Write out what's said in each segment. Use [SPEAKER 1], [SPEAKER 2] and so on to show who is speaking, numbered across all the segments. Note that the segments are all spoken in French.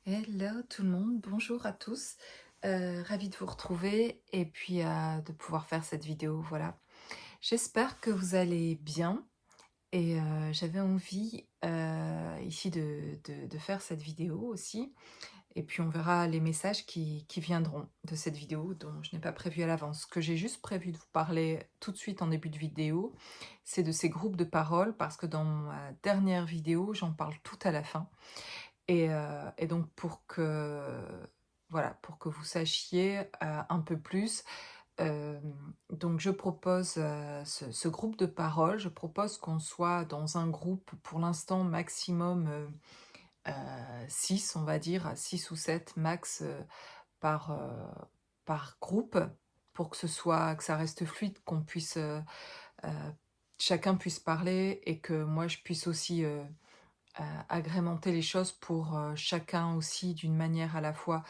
[SPEAKER 1] Hello tout le monde, bonjour à tous. Ravie de vous retrouver et puis de pouvoir faire cette vidéo, voilà. J'espère que vous allez bien et j'avais envie ici de faire cette vidéo aussi. Et puis on verra les messages qui viendront de cette vidéo dont je n'ai pas prévu à l'avance. Ce que j'ai juste prévu de vous parler tout de suite en début de vidéo, c'est de ces groupes de parole parce que dans ma dernière vidéo, j'en parle tout à la fin. Et donc pour que vous sachiez, un peu plus, donc je propose, ce groupe de parole. Je propose qu'on soit dans un groupe pour l'instant maximum, 6 on va dire, 6 ou 7 max, par, par groupe pour que ça reste fluide, qu'on puisse, heu, chacun puisse parler et que moi je puisse aussi, agrémenter les choses pour, chacun aussi d'une manière à la fois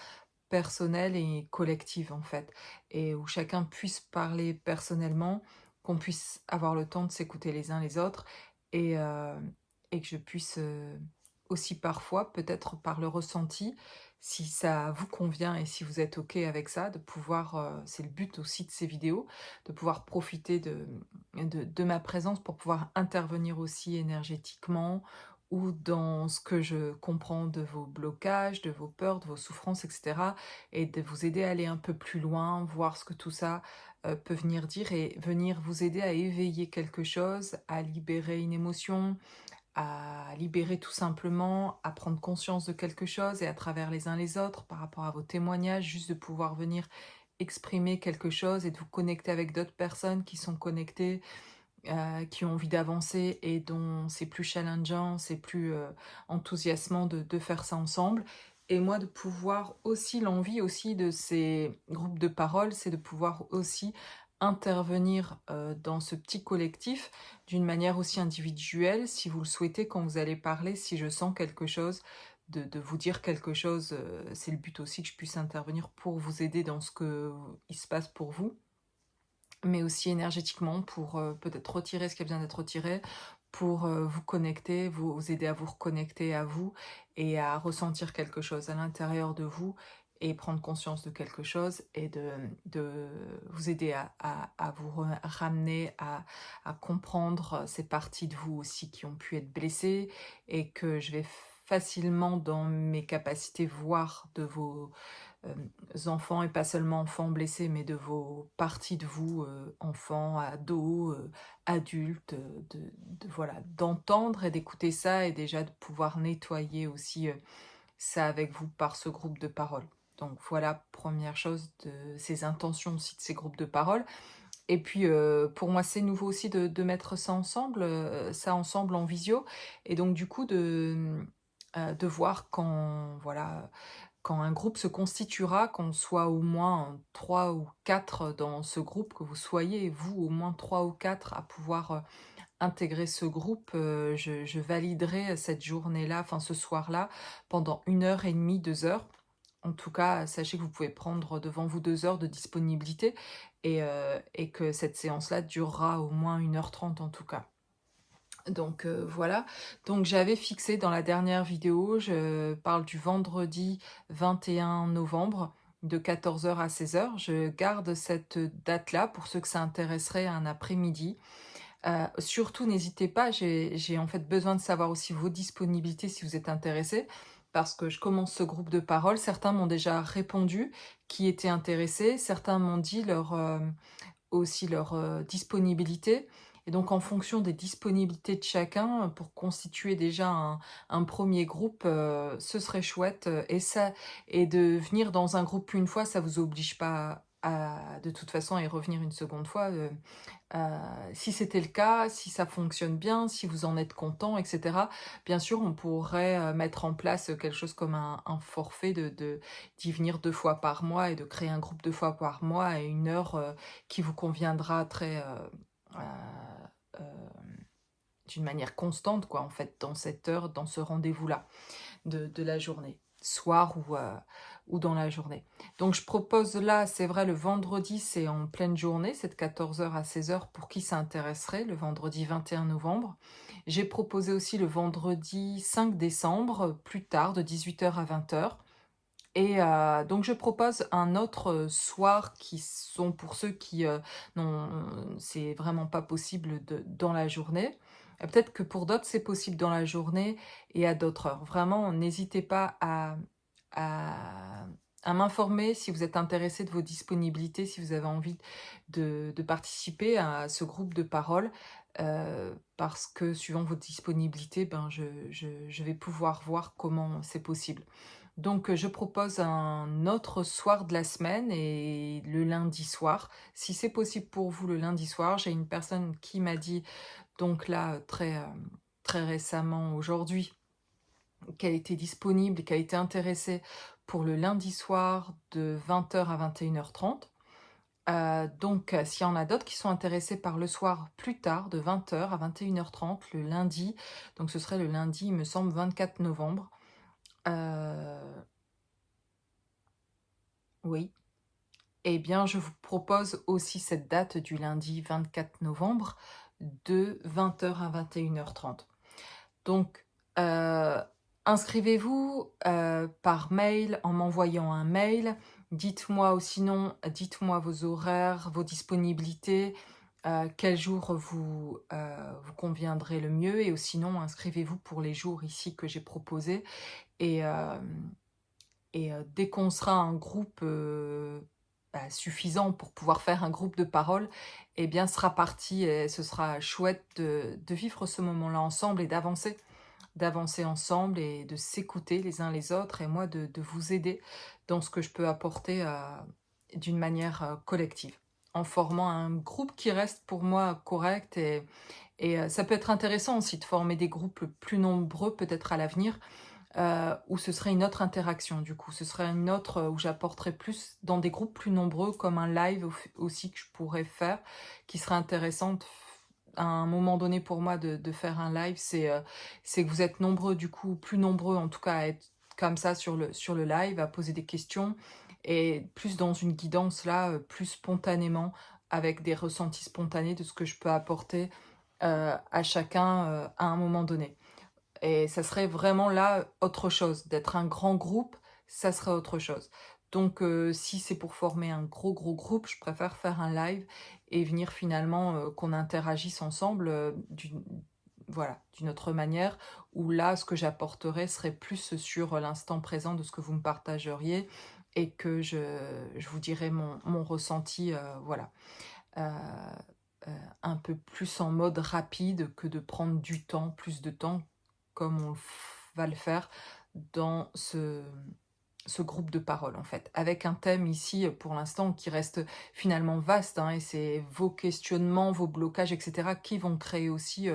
[SPEAKER 1] personnelle et collective en fait. Et où chacun puisse parler personnellement, qu'on puisse avoir le temps de s'écouter les uns les autres et et que je puisse, aussi parfois, peut-être par le ressenti, si ça vous convient et si vous êtes OK avec ça, de pouvoir, c'est le but aussi de ces vidéos, de pouvoir profiter de ma présence pour pouvoir intervenir aussi énergétiquement ou dans ce que je comprends de vos blocages, de vos peurs, de vos souffrances, etc. Et de vous aider à aller un peu plus loin, voir ce que tout ça peut venir dire et venir vous aider à éveiller quelque chose, à libérer une émotion, à libérer tout simplement, à prendre conscience de quelque chose et à travers les uns les autres, par rapport à vos témoignages, juste de pouvoir venir exprimer quelque chose et de vous connecter avec d'autres personnes qui sont connectées, qui ont envie d'avancer et dont c'est plus challengeant, c'est plus, enthousiasmant de faire ça ensemble. Et moi de pouvoir aussi l'envie aussi de ces groupes de parole, c'est de pouvoir aussi intervenir, dans ce petit collectif d'une manière aussi individuelle, si vous le souhaitez, quand vous allez parler, si je sens quelque chose, de vous dire quelque chose, c'est le but aussi que je puisse intervenir pour vous aider dans ce que il se passe pour vous. Mais aussi énergétiquement pour, peut-être retirer ce qui a besoin d'être retiré, pour, vous connecter, vous aider à vous reconnecter à vous et à ressentir quelque chose à l'intérieur de vous et prendre conscience de quelque chose et de vous aider à vous ramener à comprendre ces parties de vous aussi qui ont pu être blessées et que je vais facilement dans mes capacités voir de vos enfants et pas seulement enfants blessés, mais de vos parties de vous, enfants, ados, adultes, voilà, d'entendre et d'écouter ça et déjà de pouvoir nettoyer aussi, ça avec vous par ce groupe de parole. Donc voilà, première chose de ces intentions aussi de ces groupes de parole. Et puis, pour moi, c'est nouveau aussi de mettre ça ensemble en visio et donc du coup de voir quand voilà, quand un groupe se constituera, qu'on soit au moins 3 ou 4 dans ce groupe, que vous soyez, vous, au moins 3 ou 4 à pouvoir, intégrer ce groupe, je validerai cette journée-là, enfin ce soir-là, pendant 1 heure et demie, 2 heures. En tout cas, sachez que vous pouvez prendre devant vous 2 heures de disponibilité et que cette séance-là durera au moins 1 heure 30 en tout cas. Donc voilà, donc j'avais fixé dans la dernière vidéo, je parle du vendredi 21 novembre de 14 heures à 16 heures. Je garde cette date-là pour ceux que ça intéresserait un après-midi. Surtout n'hésitez pas, j'ai en fait besoin de savoir aussi vos disponibilités si vous êtes intéressés, parce que je commence ce groupe de parole. Certains m'ont déjà répondu, qui étaient intéressés, certains m'ont dit aussi leur, disponibilité et donc en fonction des disponibilités de chacun, pour constituer déjà un 1 groupe, ce serait chouette, et de venir dans un groupe une fois, ça vous oblige pas à de toute façon à y revenir une seconde fois, si c'était le cas, si ça fonctionne bien, si vous en êtes content et cetera, bien sûr, on pourrait, mettre en place, quelque chose comme un forfait d'y venir 2 fois par mois et de créer un groupe 2 fois par mois à 1 heure, qui vous conviendra très, d'une manière constante quoi, en fait, dans cette heure, dans ce rendez-vous-là de la journée, soir ou dans la journée. Donc je propose là, c'est vrai, le vendredi, c'est en pleine journée, c'est de 14 heures à 16 heures pour qui ça intéresserait, le vendredi 21 novembre. J'ai proposé aussi le vendredi 5 décembre, plus tard, de 18 heures à 20 heures. Et donc je propose un autre, soir qui sont pour ceux qui, c'est vraiment pas possible dans la journée. Peut-être que pour d'autres, c'est possible dans la journée et à d'autres heures. Vraiment, n'hésitez pas à m'informer si vous êtes intéressé de vos disponibilités, si vous avez envie de participer à ce groupe de parole, parce que suivant votre disponibilité, ben, je vais pouvoir voir comment c'est possible. Donc, je propose un autre soir de la semaine et le lundi soir. Si c'est possible pour vous le lundi soir, j'ai une personne qui m'a dit, donc là, très récemment aujourd'hui, qu'elle était disponible et qu'elle était intéressée pour le lundi soir de 20 h à 21 h 30. Donc, s'il y en a d'autres qui sont intéressés par le soir plus tard, de 20 h à 21 h 30, le lundi, donc ce serait le lundi, il me semble, 24 novembre. Oui. Eh bien, je vous propose aussi cette date du lundi 24 novembre de 20 h à 21 h 30. Donc, inscrivez-vous par mail en m'envoyant un mail. Dites-moi ou sinon, dites-moi vos horaires, vos disponibilités, quel jour vous conviendrez le mieux. Et sinon, inscrivez-vous pour les jours ici que j'ai proposés. Et, dès qu'on sera un groupe suffisant pour pouvoir faire un groupe de parole, eh bien, ce sera parti et ce sera chouette de vivre ce moment-là ensemble et d'avancer ensemble et de s'écouter les uns les autres et moi de vous aider dans ce que je peux apporter d'une manière collective, en formant un groupe qui reste pour moi correct et ça peut être intéressant aussi de former des groupes plus nombreux peut-être à l'avenir où ce serait une autre interaction du coup. Ce serait une autre où j'apporterais plus dans des groupes plus nombreux, comme un live aussi que je pourrais faire, qui serait intéressante à un moment donné pour moi de faire un live. C'est que vous êtes nombreux du coup, plus nombreux en tout cas à être comme ça sur le live, à poser des questions et plus dans une guidance là, plus spontanément, avec des ressentis spontanés de ce que je peux apporter à chacun à un moment donné. Et ça serait vraiment là autre chose. D'être un grand groupe, ça serait autre chose. Donc si c'est pour former un gros groupe, je préfère faire un live et venir finalement qu'on interagisse ensemble d'une autre manière, où là, ce que j'apporterais serait plus sur l'instant présent de ce que vous me partageriez et que je vous dirais mon ressenti, voilà. Euh, un peu plus en mode rapide que de prendre du temps, plus de temps, comme va le faire dans ce groupe de parole en fait, avec un thème ici pour l'instant qui reste finalement vaste, hein, et c'est vos questionnements, vos blocages, etc. qui vont créer aussi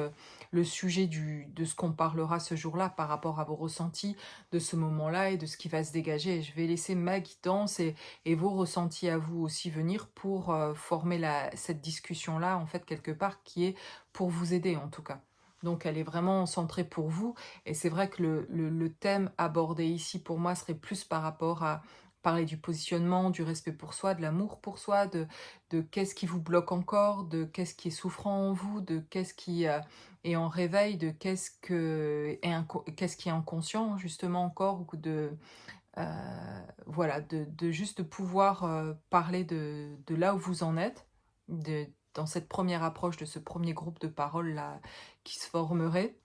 [SPEAKER 1] le sujet de ce qu'on parlera ce jour-là par rapport à vos ressentis de ce moment-là et de ce qui va se dégager. Et je vais laisser ma guidance et vos ressentis à vous aussi venir pour former cette discussion-là en fait quelque part qui est pour vous aider en tout cas. Donc elle est vraiment centrée pour vous. Et c'est vrai que le thème abordé ici pour moi serait plus par rapport à parler du positionnement, du respect pour soi, de l'amour pour soi, de qu'est-ce qui vous bloque encore, de qu'est-ce qui est souffrant en vous, de qu'est-ce qui est en réveil, de qu'est-ce qui est inconscient justement encore, ou voilà, de juste pouvoir parler de là où vous en êtes, dans cette première approche de ce premier groupe de parole là qui se formerait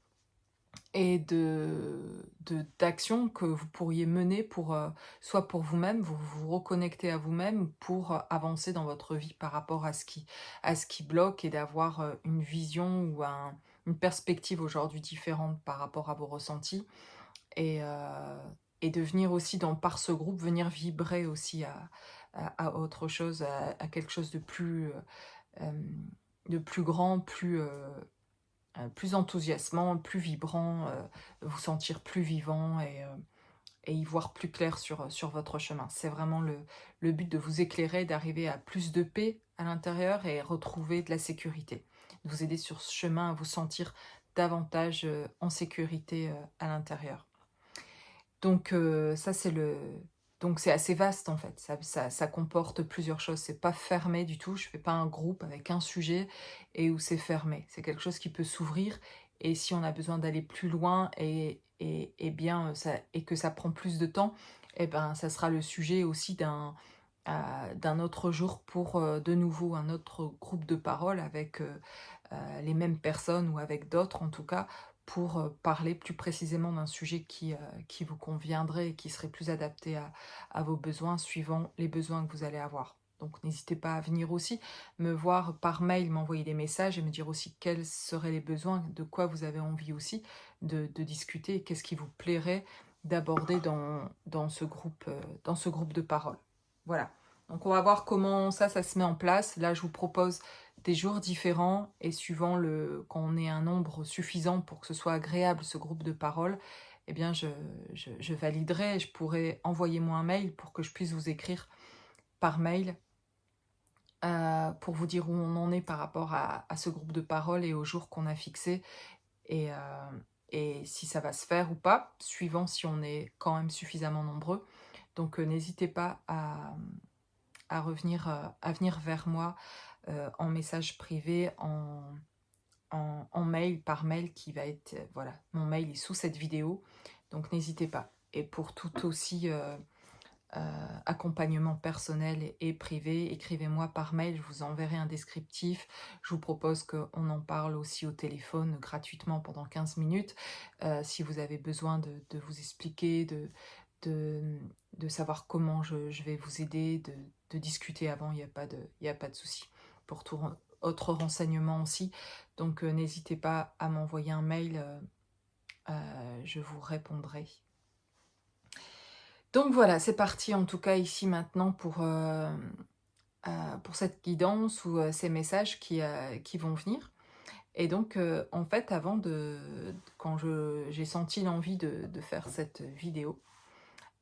[SPEAKER 1] et d'actions que vous pourriez mener pour soit pour vous-même, vous reconnecter à vous-même, ou pour avancer dans votre vie par rapport à ce qui bloque et d'avoir une vision ou une perspective aujourd'hui différente par rapport à vos ressentis et, euh, et de venir aussi par ce groupe venir vibrer aussi à autre chose, à quelque chose euh, de plus grand, plus enthousiasmant, plus vibrant, vous sentir plus vivant et y voir plus clair sur votre chemin. C'est vraiment le but, de vous éclairer, d'arriver à plus de paix à l'intérieur et retrouver de la sécurité. De vous aider sur ce chemin à vous sentir davantage en sécurité à l'intérieur. Donc ça c'est donc c'est assez vaste en fait, ça comporte plusieurs choses, c'est pas fermé du tout, je fais pas un groupe avec un sujet et où c'est fermé, c'est quelque chose qui peut s'ouvrir et si on a besoin d'aller plus loin et bien, et que ça prend plus de temps, et ben, ça sera le sujet aussi d'un autre jour pour, de nouveau un autre groupe de parole avec, les mêmes personnes ou avec d'autres en tout cas, pour, parler plus précisément d'un sujet qui vous conviendrait et qui serait plus adapté à vos besoins, suivant les besoins que vous allez avoir. Donc n'hésitez pas à venir aussi me voir par mail, m'envoyer des messages et me dire aussi quels seraient les besoins, de quoi vous avez envie aussi de discuter, qu'est-ce qui vous plairait d'aborder dans ce groupe de parole. Voilà. Donc on va voir comment ça se met en place. Là, je vous propose des jours différents et suivant quand on est un nombre suffisant pour que ce soit agréable ce groupe de parole, eh bien je validerai et je pourrai envoyer moi un mail pour que je puisse vous écrire par mail pour vous dire où on en est par rapport à ce groupe de parole et au jour qu'on a fixé et, euh, et si ça va se faire ou pas, suivant si on est quand même suffisamment nombreux. Donc n'hésitez pas à venir vers moi en message privé, en mail, par mail qui va être, voilà, mon mail est sous cette vidéo, donc n'hésitez pas. Et pour tout aussi accompagnement personnel et privé, écrivez-moi par mail, je vous enverrai un descriptif. Je vous propose qu'on en parle aussi au téléphone gratuitement pendant 15 minutes. Si vous avez besoin de vous expliquer, de, de savoir comment je vais vous aider, de discuter avant, il y a pas de souci. Pour tout autre renseignement aussi. Donc n'hésitez pas à m'envoyer un mail, je vous répondrai. Donc voilà, c'est parti en tout cas ici maintenant pour cette guidance ou ces messages qui vont venir. Et donc en fait quand j'ai senti l'envie de faire cette vidéo,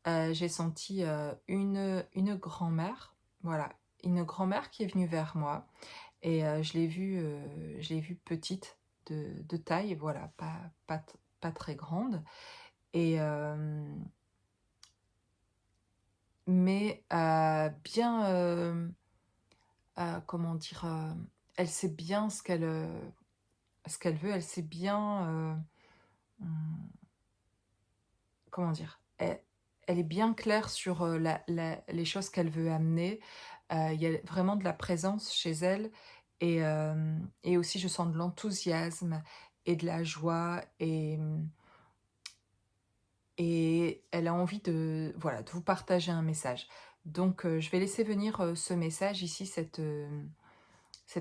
[SPEAKER 1] j'ai senti une grand-mère, voilà, une grand-mère qui est venue vers moi et je l'ai vue petite de taille, voilà, pas très grande. Et mais bien, comment dire? Elle sait bien ce qu'elle veut, elle sait bien, mmh, comment dire? Elle est bien claire sur, les choses qu'elle veut amener. Il y a vraiment de la présence chez elle et aussi je sens de l'enthousiasme et de la joie et elle a envie de, voilà, de vous partager un message. Donc je vais laisser venir, ce message ici, cette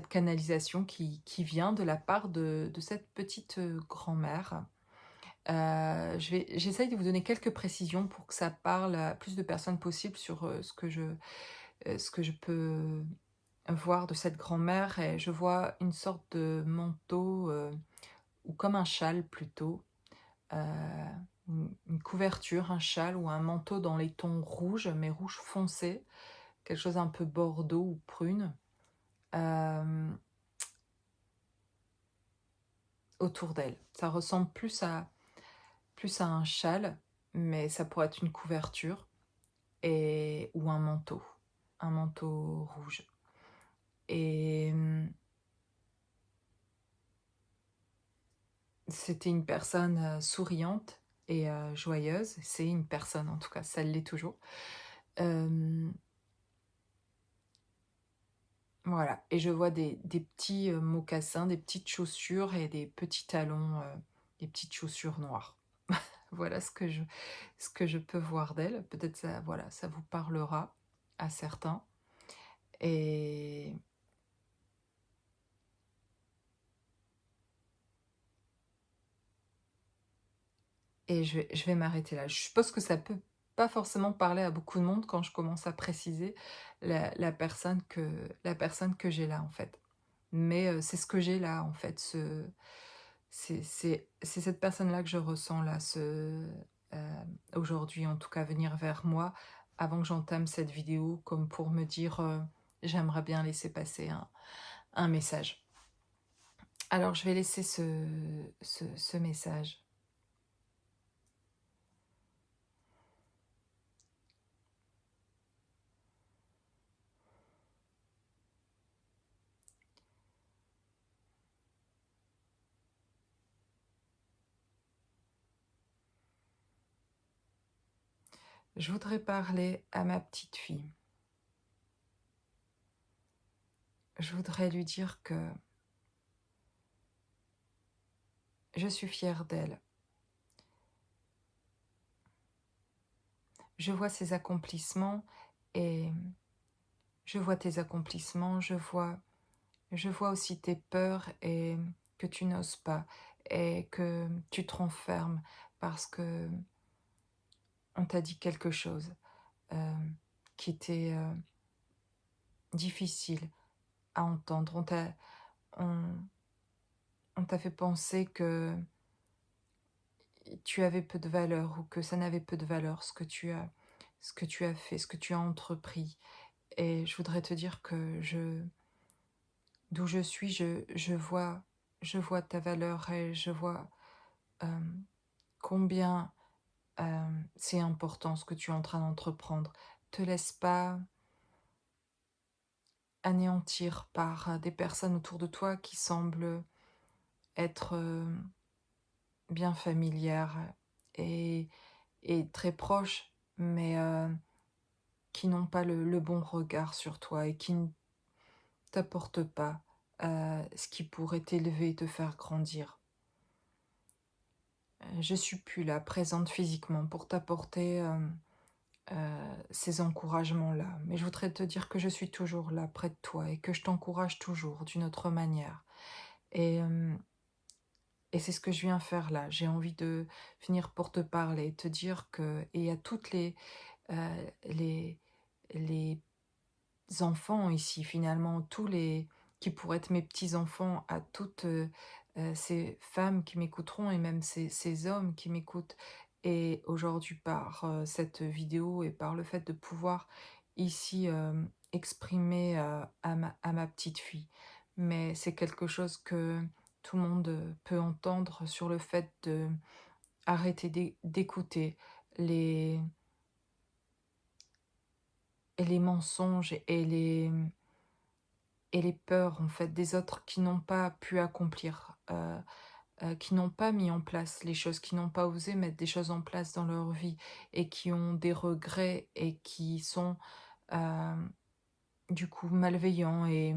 [SPEAKER 1] canalisation qui vient de la part de cette petite, grand-mère. J'essaye de vous donner quelques précisions pour que ça parle à plus de personnes possible sur, ce que je peux voir de cette grand-mère et je vois une sorte de manteau, ou comme un châle plutôt, heu, une couverture, un châle ou un manteau dans les tons rouges, mais rouge foncé, quelque chose un peu bordeaux ou prune, hem, autour d'elle. Ça ressemble plus à un châle, mais ça pourrait être une couverture ou un manteau rouge. Et c'était une personne souriante et joyeuse. C'est une personne, en tout cas, ça l'est toujours. Euh, voilà. Et je vois des petits mocassins, des petites chaussures et des petits talons, des petites chaussures noires. Voilà ce que je peux voir d'elle. Peut-être ça, voilà, ça vous parlera à certains. Et je vais m'arrêter là. Je suppose que ça peut pas forcément parler à beaucoup de monde quand je commence à préciser la personne que j'ai là, en fait. Mais c'est ce que j'ai là, en fait. C'est cette personne-là que je ressens là, aujourd'hui, en tout cas, venir vers moi avant que j'entame cette vidéo, comme pour me dire j'aimerais bien laisser passer un message. Alors, je vais laisser ce message. Je voudrais parler à ma petite fille. Je voudrais lui dire que je suis fière d'elle. Je vois ses accomplissements et je vois tes accomplissements, je vois aussi tes peurs et que tu n'oses pas et que tu te renfermes parce que on t'a dit quelque chose euh, qui était difficile à entendre. On, on t'a fait penser que tu avais peu de valeur ou que ça n'avait peu de valeur ce que tu as fait, ce que tu as entrepris. Et je voudrais te dire que d'où je suis, je vois ta valeur et je vois euh, combien c'est important ce que tu es en train d'entreprendre. Te laisse pas anéantir par des personnes autour de toi qui semblent être bien familières et, et très proches, mais qui n'ont pas le bon regard sur toi et qui ne t'apportent pas ce qui pourrait t'élever et te faire grandir. Je suis plus là, présente physiquement, pour t'apporter ces encouragements-là. Mais je voudrais te dire que je suis toujours là, près de toi, et que je t'encourage toujours d'une autre manière. Et, euh, et c'est ce que je viens faire là. J'ai envie de venir pour te parler, te dire que, et à toutes les enfants ici, finalement, tous les qui pourraient être mes petits-enfants, à toutes ces femmes qui m'écouteront et même ces hommes qui m'écoutent. Et aujourd'hui, par cette vidéo et par le fait de pouvoir ici exprimer à ma petite fille. Mais c'est quelque chose que tout le monde peut entendre sur le fait de arrêter d'écouter les, les mensonges et les peurs en fait des autres qui n'ont pas pu accomplir, qui n'ont pas mis en place les choses, qui n'ont pas osé mettre des choses en place dans leur vie et qui ont des regrets et qui sont euh, du coup malveillants et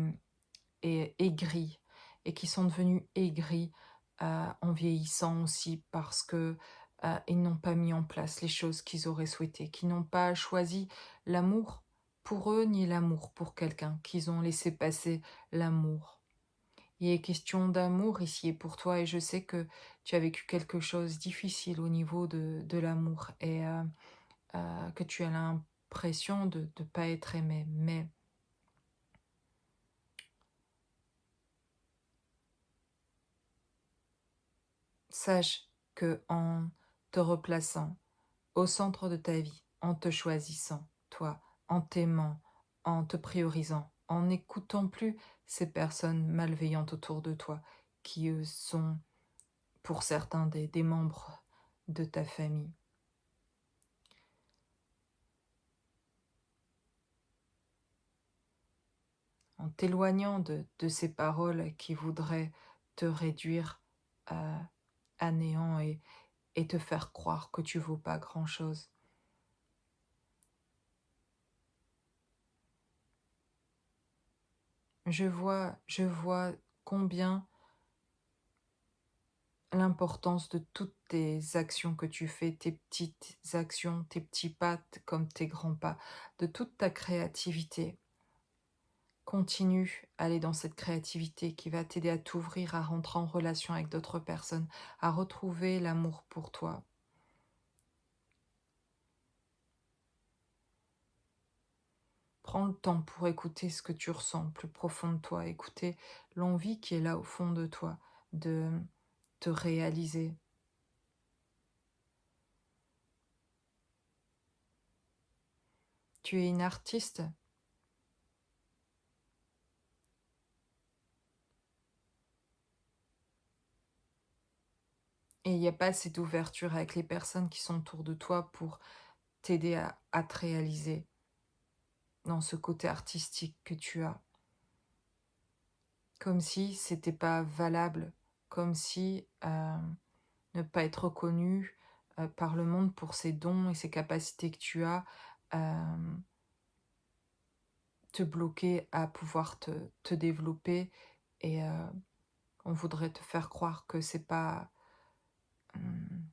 [SPEAKER 1] aigris et qui sont devenus aigris en vieillissant aussi parce que ils n'ont pas mis en place les choses qu'ils auraient souhaitées, qui n'ont pas choisi l'amour pour eux ni l'amour pour quelqu'un, qu'ils ont laissé passer l'amour. Il est question d'amour ici et pour toi et je sais que tu as vécu quelque chose de difficile au niveau de l'amour et que tu as l'impression de ne pas être aimé. Mais sache que en te replaçant au centre de ta vie, en te choisissant, toi, en t'aimant, en te priorisant, en n'écoutant plus ces personnes malveillantes autour de toi, qui eux sont pour certains des membres de ta famille. En t'éloignant de ces paroles qui voudraient te réduire à néant et te faire croire que tu vaux pas grand-chose. Je vois combien l'importance de toutes tes actions que tu fais, tes petites actions, tes petits pas comme tes grands pas, de toute ta créativité. Continue à aller dans cette créativité qui va t'aider à t'ouvrir, à rentrer en relation avec d'autres personnes, à retrouver l'amour pour toi. Prends le temps pour écouter ce que tu ressens plus profond de toi, écouter l'envie qui est là au fond de toi, de te réaliser. Tu es une artiste et il n'y a pas assez d'ouverture avec les personnes qui sont autour de toi pour t'aider à te réaliser dans ce côté artistique que tu as. Comme si c'était pas valable, comme si ne pas être reconnu par le monde pour ces dons et ces capacités que tu as, hem, te bloquer à pouvoir te développer et on voudrait te faire croire que c'est pas, mmh,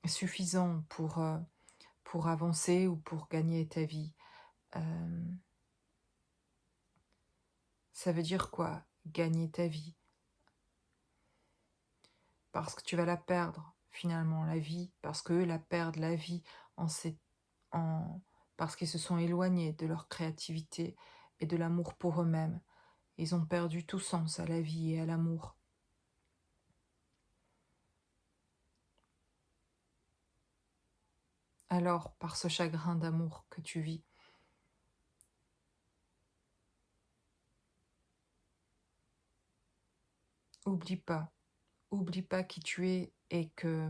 [SPEAKER 1] suffisant pour avancer ou pour gagner ta vie. Hem, Ça veut dire quoi, gagner ta vie? Parce que tu vas la perdre finalement, la vie, parce qu'eux la perdent la vie en ces en parce qu'ils se sont éloignés de leur créativité et de l'amour pour eux-mêmes. Ils ont perdu tout sens à la vie et à l'amour. Alors, par ce chagrin d'amour que tu vis, oublie pas, oublie pas qui tu es et que,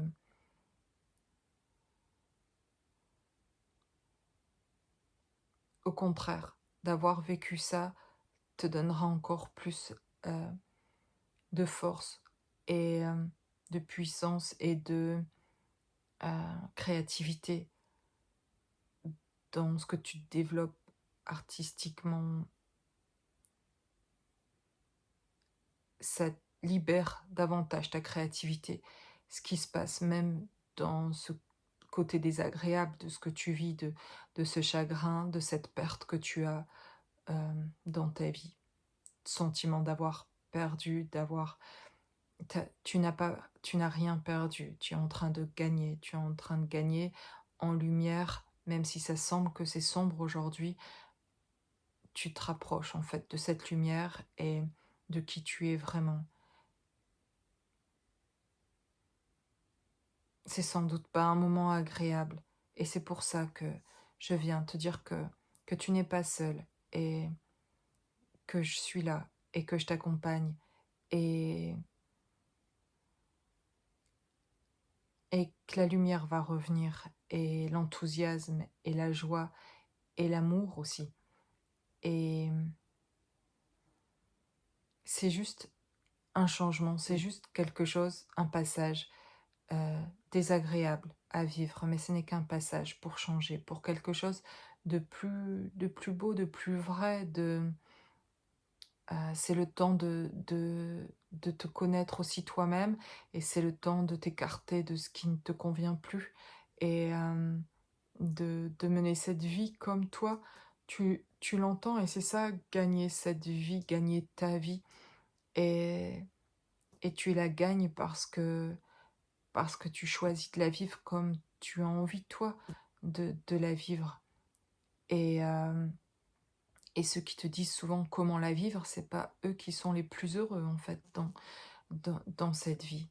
[SPEAKER 1] au contraire, d'avoir vécu ça te donnera encore plus euh, de force et de puissance et de créativité dans ce que tu développes artistiquement. Ça libère davantage ta créativité. Ce qui se passe même dans ce côté désagréable de ce que tu vis, de ce chagrin, de cette perte que tu as dans ta vie. Sentiment d'avoir perdu, tu n'as rien perdu, tu es en train de gagner, tu es en train de gagner en lumière, même si ça semble que c'est sombre aujourd'hui, tu te rapproches en fait de cette lumière et de qui tu es vraiment. C'est sans doute pas un moment agréable et c'est pour ça que je viens te dire que tu n'es pas seul et que je suis là et que je t'accompagne et, et que la lumière va revenir et l'enthousiasme et la joie et l'amour aussi. Et c'est juste un changement, c'est juste quelque chose, un passage désagréable à vivre, mais ce n'est qu'un passage pour changer, pour quelque chose de plus beau, de plus vrai, c'est le temps de te connaître aussi toi-même et c'est le temps de t'écarter de ce qui ne te convient plus et de mener cette vie comme toi, tu l'entends et c'est ça, gagner cette vie, gagner ta vie et, et tu la gagnes parce que tu choisis de la vivre comme tu as envie, toi, de la vivre. Et, euh, et ceux qui te disent souvent comment la vivre, c'est pas eux qui sont les plus heureux, en fait, dans cette vie.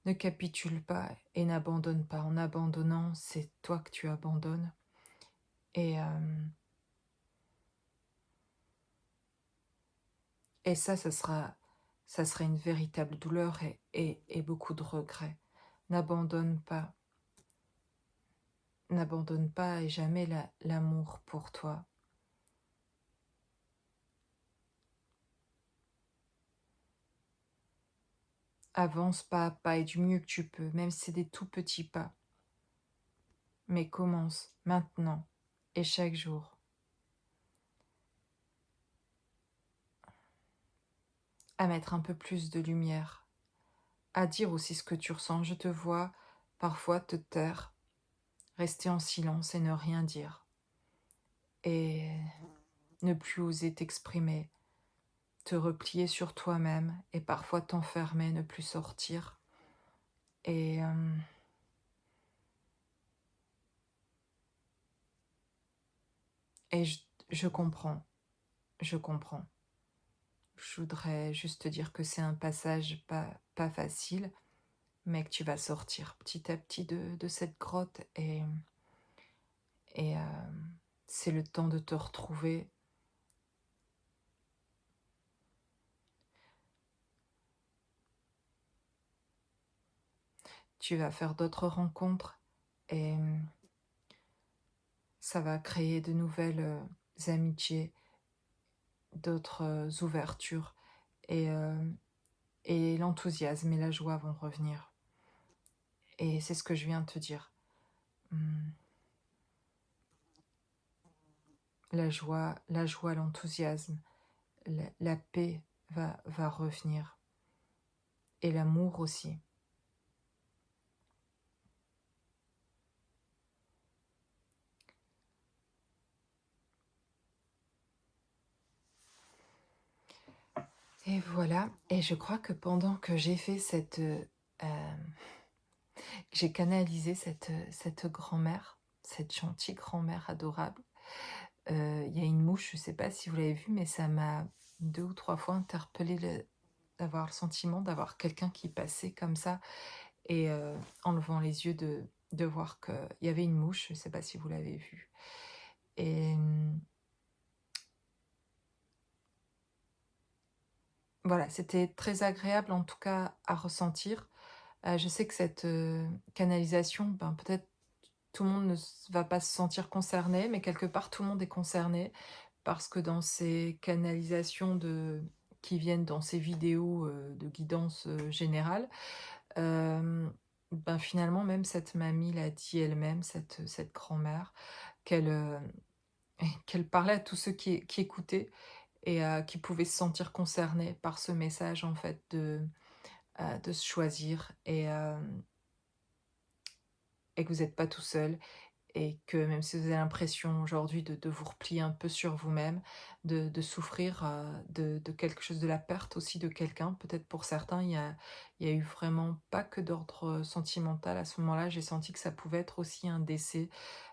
[SPEAKER 1] Ne capitule pas et n'abandonne pas. En abandonnant, c'est toi que tu abandonnes. Et, euh, et ça sera une véritable douleur et beaucoup de regrets. N'abandonne pas. N'abandonne pas et jamais l'amour pour toi. Avance pas à pas et du mieux que tu peux, même si c'est des tout petits pas. Mais commence maintenant et chaque jour à mettre un peu plus de lumière, à dire aussi ce que tu ressens. Je te vois parfois te taire, rester en silence et ne rien dire. Et ne plus oser t'exprimer, te replier sur toi-même et parfois t'enfermer, ne plus sortir. Et, euh, et je comprends, je comprends. Je voudrais juste te dire que c'est un passage pas facile, mais que tu vas sortir petit à petit de cette grotte et c'est le temps de te retrouver. Tu vas faire d'autres rencontres et ça va créer de nouvelles amitiés, d'autres ouvertures et, et l'enthousiasme et la joie vont revenir. Et c'est ce que je viens de te dire. Mmh, la joie, l'enthousiasme, la paix va revenir et l'amour aussi. Et voilà, et je crois que pendant que j'ai fait j'ai canalisé cette grand-mère, cette gentille grand-mère adorable, il y a une mouche, je sais pas si vous l'avez vue, mais ça m'a 2 ou 3 fois interpellée d'avoir le sentiment d'avoir quelqu'un qui passait comme ça et en levant les yeux de voir qu'il y avait une mouche, je sais pas si vous l'avez vue et voilà, c'était très agréable en tout cas à ressentir. Je sais que cette, canalisation, ben, peut-être tout le monde ne va pas se sentir concerné, mais quelque part tout le monde est concerné parce que dans ces canalisations qui viennent dans ces vidéos, de guidance, générale, ben, finalement même cette mamie l'a dit elle-même, cette grand-mère, qu'elle, qu'elle parlait à tous ceux qui écoutaient et qui pouvaient se sentir concernés par ce message en fait de se choisir et que vous n'êtes pas tout seul et que même si vous avez l'impression aujourd'hui de vous replier un peu sur vous-même, de souffrir de quelque chose, de la perte aussi de quelqu'un, peut-être pour certains, il y a eu vraiment pas que d'ordre sentimental à ce moment-là, j'ai senti que ça pouvait être aussi un décès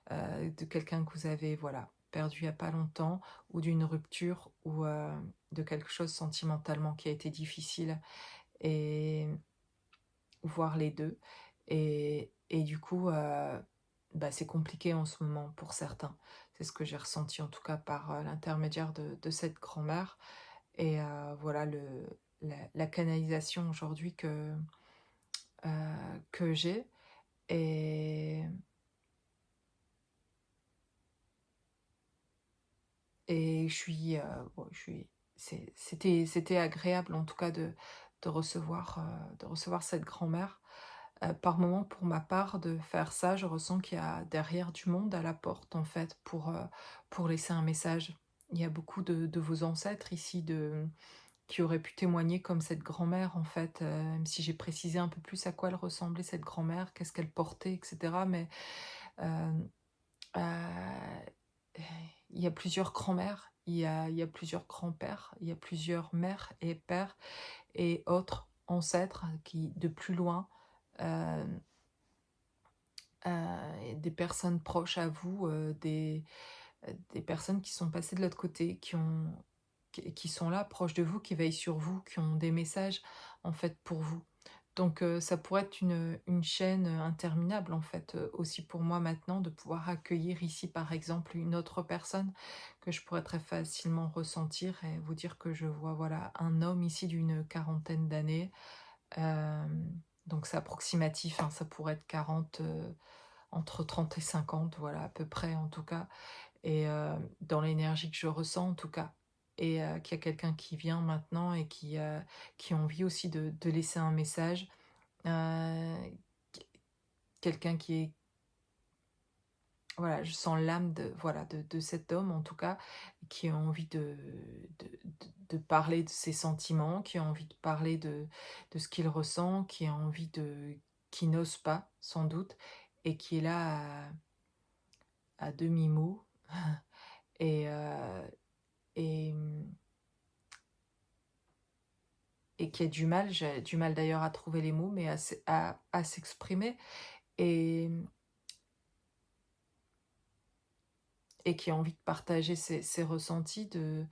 [SPEAKER 1] de quelqu'un que vous avez voilà, perdu il n'y a pas longtemps, ou d'une rupture, ou de quelque chose sentimentalement qui a été difficile, et voire les deux. Et du coup, bah, c'est compliqué en ce moment pour certains. C'est ce que j'ai ressenti en tout cas par, l'intermédiaire de cette grand-mère et voilà la canalisation aujourd'hui que j'ai et je suis, bon, c'était agréable en tout cas de recevoir cette grand-mère. Par moment, pour ma part, de faire ça, je ressens qu'il y a derrière du monde à la porte, en fait, pour laisser un message. Il y a beaucoup de vos ancêtres ici qui auraient pu témoigner comme cette grand-mère, en fait, même si j'ai précisé un peu plus à quoi elle ressemblait, cette grand-mère, qu'est-ce qu'elle portait, etc. Mais euh, euh, il y a plusieurs grands-mères, il y a plusieurs grands-pères, il y a plusieurs mères et pères et autres ancêtres qui, de plus loin, euh, et des personnes proches à vous, des personnes qui sont passées de l'autre côté, qui sont là, proches de vous, qui veillent sur vous, qui ont des messages, en fait, pour vous. Donc ça pourrait être une chaîne, interminable, en fait, aussi pour moi maintenant de pouvoir accueillir ici, par exemple, une autre personne que je pourrais très facilement ressentir et vous dire que je vois, voilà, un homme ici d'une quarantaine d'années, donc c'est approximatif, hein, ça pourrait être 40, entre 30 et 50, voilà, à peu près en tout cas, et dans l'énergie que je ressens en tout cas. Et qu'il y a quelqu'un qui vient maintenant et qui a envie aussi de laisser un message. Heu, quelqu'un qui est voilà, je sens l'âme de cet homme en tout cas, qui a envie de parler de ses sentiments, qui a envie de parler de ce qu'il ressent, qui n'ose pas sans doute et qui est là à demi-mot et et mmh et qui a du mal, j'ai du mal d'ailleurs à trouver les mots, mais à s'exprimer et qui a envie de partager ses ressentis de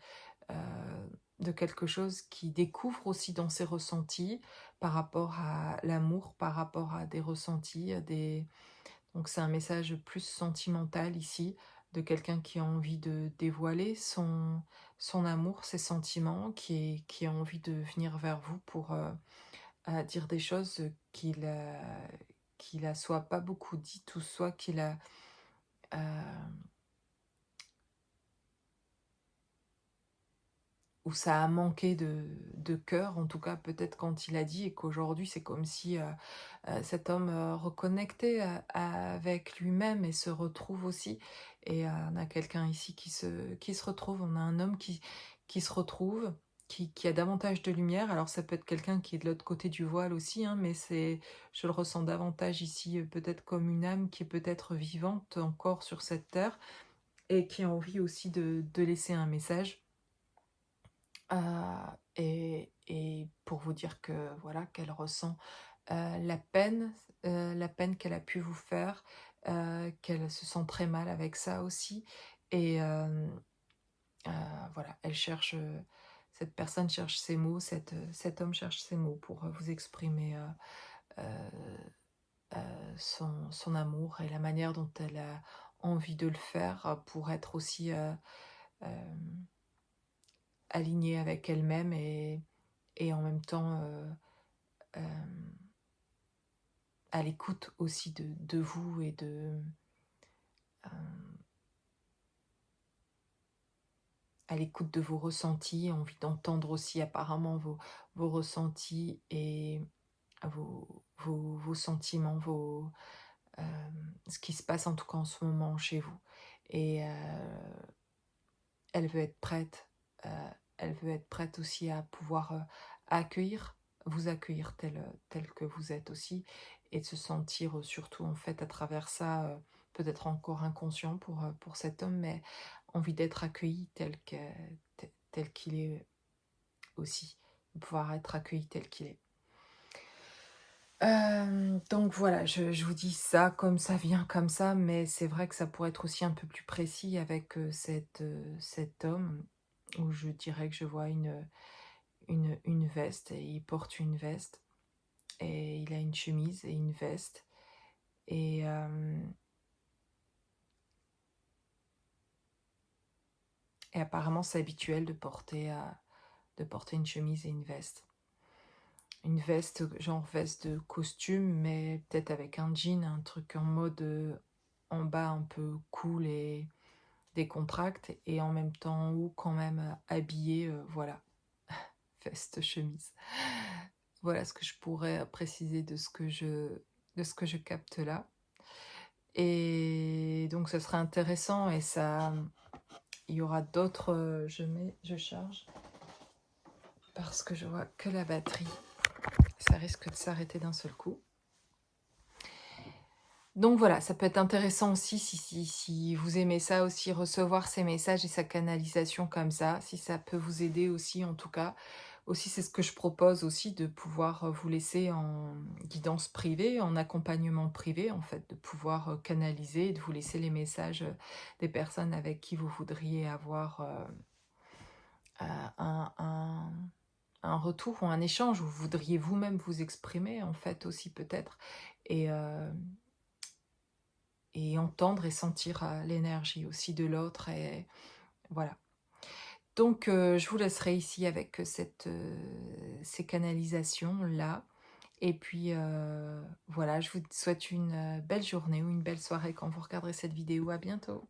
[SPEAKER 1] quelque chose qu'il découvre aussi dans ses ressentis par rapport à l'amour, par rapport à des ressentis, donc c'est un message plus sentimental ici, de quelqu'un qui a envie de dévoiler son amour, ses sentiments, qui a envie de venir vers vous pour, dire des choses qu'il a soit pas beaucoup dites ou soit qu'il a, heu où ça a manqué de cœur, en tout cas peut-être quand il a dit, et qu'aujourd'hui c'est comme si cet homme reconnectait avec lui-même et se retrouve aussi. Et on a quelqu'un ici qui se retrouve, on a un homme qui se retrouve, qui a davantage de lumière. Alors ça peut être quelqu'un qui est de l'autre côté du voile aussi, hein, mais je le ressens davantage ici, peut-être comme une âme qui est peut-être vivante encore sur cette terre et qui a envie aussi de laisser un message. Et pour vous dire que voilà, qu'elle ressent la peine qu'elle a pu vous faire, qu'elle se sent très mal avec ça aussi. Et voilà, elle cherche, cette personne cherche ses mots, cet homme cherche ses mots pour vous exprimer son amour et la manière dont elle a envie de le faire pour être aussi euh, alignée avec elle-même et en même temps euh, à l'écoute aussi de vous et euh, à l'écoute de vos ressentis, envie d'entendre aussi apparemment vos ressentis et vos sentiments, ce qui se passe en tout cas en ce moment chez vous. Et elle veut être prête, elle veut être prête aussi à pouvoir accueillir, vous accueillir tel que vous êtes aussi, et de se sentir surtout en fait à travers ça, peut-être encore inconscient pour cet homme, mais envie d'être accueilli tel qu'il est aussi, de pouvoir être accueilli tel qu'il est. Donc voilà, je vous dis ça comme ça vient comme ça, mais c'est vrai que ça pourrait être aussi un peu plus précis avec cet homme, où je dirais que je vois une veste, et il porte une veste, et il a une chemise et une veste, et, et apparemment c'est habituel de porter une chemise et une veste. Une veste, genre veste de costume, mais peut-être avec un jean, un truc en mode en bas un peu cool et décontracté, et en même temps en haut quand même habillé, voilà, veste, chemise. Voilà ce que je pourrais préciser de ce que je capte là. Et donc ce serait intéressant, et ça, il y aura d'autres, je charge, parce que je vois que la batterie, ça risque de s'arrêter d'un seul coup. Donc voilà, ça peut être intéressant aussi si vous aimez ça aussi, recevoir ces messages et sa canalisation comme ça, si ça peut vous aider aussi en tout cas. Aussi, c'est ce que je propose aussi, de pouvoir vous laisser en guidance privée, en accompagnement privé en fait, de pouvoir canaliser, de vous laisser les messages des personnes avec qui vous voudriez avoir un, un retour ou un échange, où vous voudriez vous-même vous exprimer en fait aussi peut-être. Et entendre et sentir l'énergie aussi de l'autre, et voilà. Donc je vous laisserai ici avec ces canalisations là, et puis voilà, je vous souhaite une belle journée ou une belle soirée quand vous regarderez cette vidéo. À bientôt.